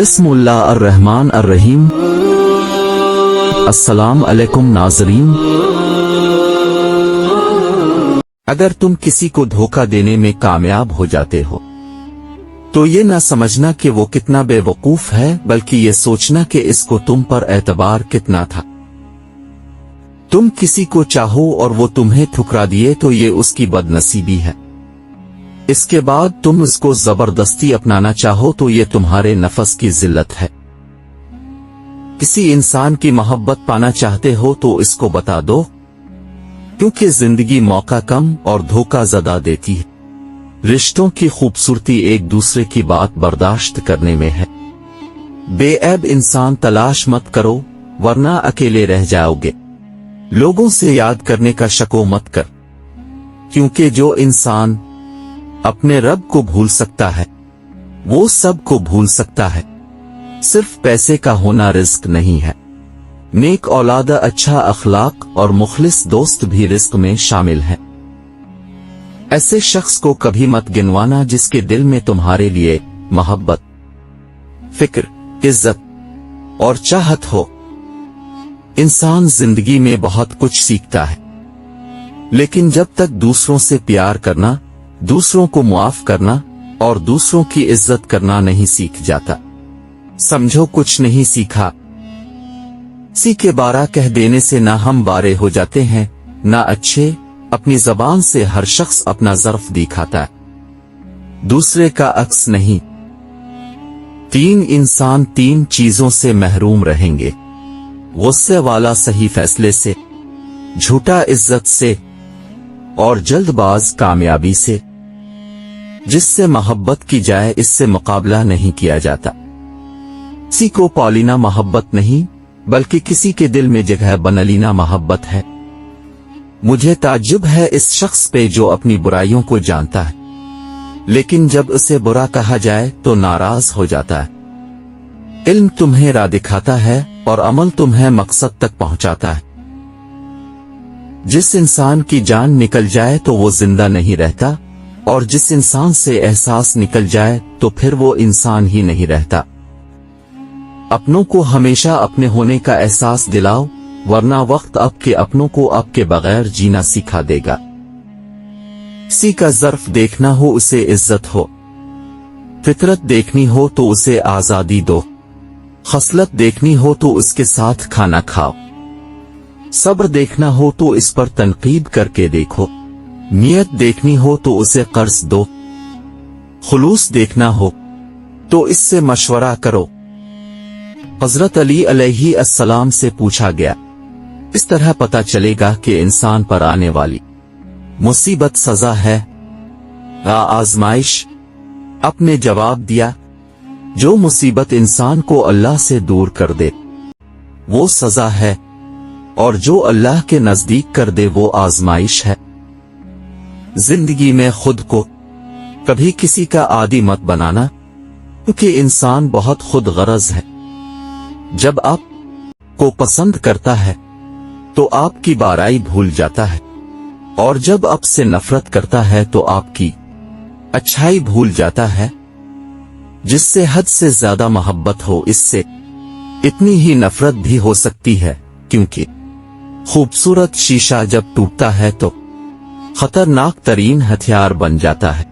बिस्मिल्लाह अर्रहमान अर्रहीम। अस्सलाम अलैकुम नाज़रीन। अगर तुम किसी को धोखा देने में कामयाब हो जाते हो तो ये ना समझना कि वो कितना बेवकूफ है, बल्कि ये सोचना कि इसको तुम पर एतबार कितना था। तुम किसी को चाहो और वो तुम्हें ठुकरा दिए तो ये उसकी बदनसीबी है। इसके बाद तुम उसको जबरदस्ती अपनाना चाहो तो ये तुम्हारे नफस की जिल्लत है। किसी इंसान की मोहब्बत पाना चाहते हो तो इसको बता दो, क्योंकि जिंदगी मौका कम और धोखा ज़्यादा देती है। रिश्तों की खूबसूरती एक दूसरे की बात बर्दाश्त करने में है। बेऐब इंसान तलाश मत करो, वरना अकेले रह जाओगे। लोगों से याद करने का शको मत कर, क्योंकि जो इंसान अपने रब को भूल सकता है वो सब को भूल सकता है। सिर्फ पैसे का होना रिस्क नहीं है। नेक औलाद, अच्छा अखलाक और मुखलिस दोस्त भी रिस्क में शामिल हैं। ऐसे शख्स को कभी मत गिनवाना जिसके दिल में तुम्हारे लिए मोहब्बत, फिक्र, इज्जत और चाहत हो। इंसान जिंदगी में बहुत कुछ सीखता है, लेकिन जब तक दूसरों से प्यार करना, दूसरों को मुआफ करना और दूसरों की इज्जत करना नहीं सीख जाता, समझो कुछ नहीं सीखा। सी के बारह कह देने से ना हम बारे हो जाते हैं ना अच्छे। अपनी जबान से हर शख्स अपना ज़र्फ दिखाता है, दूसरे का अक्स नहीं। तीन इंसान तीन चीजों से महरूम रहेंगे: गुस्से वाला सही फैसले से, झूठा इज्जत से और जल्दबाज कामयाबी से। जिससे मोहब्बत की जाए इससे मुकाबला नहीं किया जाता। किसी को पालीना मोहब्बत नहीं, बल्कि किसी के दिल में जगह बना लेना मोहब्बत है। मुझे ताज्जुब है इस शख्स पे जो अपनी बुराइयों को जानता है, लेकिन जब उसे बुरा कहा जाए तो नाराज हो जाता है। इल्म तुम्हें राह दिखाता है और अमल तुम्हें मकसद तक पहुंचाता है। जिस इंसान की जान निकल जाए तो वो जिंदा नहीं रहता, और जिस इंसान से एहसास निकल जाए तो फिर वो इंसान ही नहीं रहता। अपनों को हमेशा अपने होने का एहसास दिलाओ, वरना वक्त आपके अपनों को आपके बगैर जीना सिखा देगा। किसी का ज़र्फ देखना हो उसे इज्जत हो, फितरत देखनी हो तो उसे आजादी दो, खसलत देखनी हो तो उसके साथ खाना खाओ, सब्र देखना हो तो इस पर तनकीद करके देखो, नियत देखनी हो तो उसे कर्ज दो, खुलूस देखना हो तो इससे मशवरा करो। हजरत अली अलैहि अस्सलाम से पूछा गया, इस तरह पता चलेगा कि इंसान पर आने वाली मुसीबत सजा है या आजमाइश? आपने जवाब दिया, जो मुसीबत इंसान को अल्लाह से दूर कर दे वो सजा है, और जो अल्लाह के नजदीक कर दे वो आजमाइश है। जिंदगी में खुद को कभी किसी का आदी मत बनाना, क्योंकि इंसान बहुत खुद गरज है। जब आप को पसंद करता है तो आपकी बाराई भूल जाता है, और जब आपसे नफरत करता है तो आपकी अच्छाई भूल जाता है। जिससे हद से ज्यादा मोहब्बत हो, इससे इतनी ही नफरत भी हो सकती है, क्योंकि खूबसूरत शीशा जब टूटता है तो खतरनाक तरीन हथियार बन जाता है।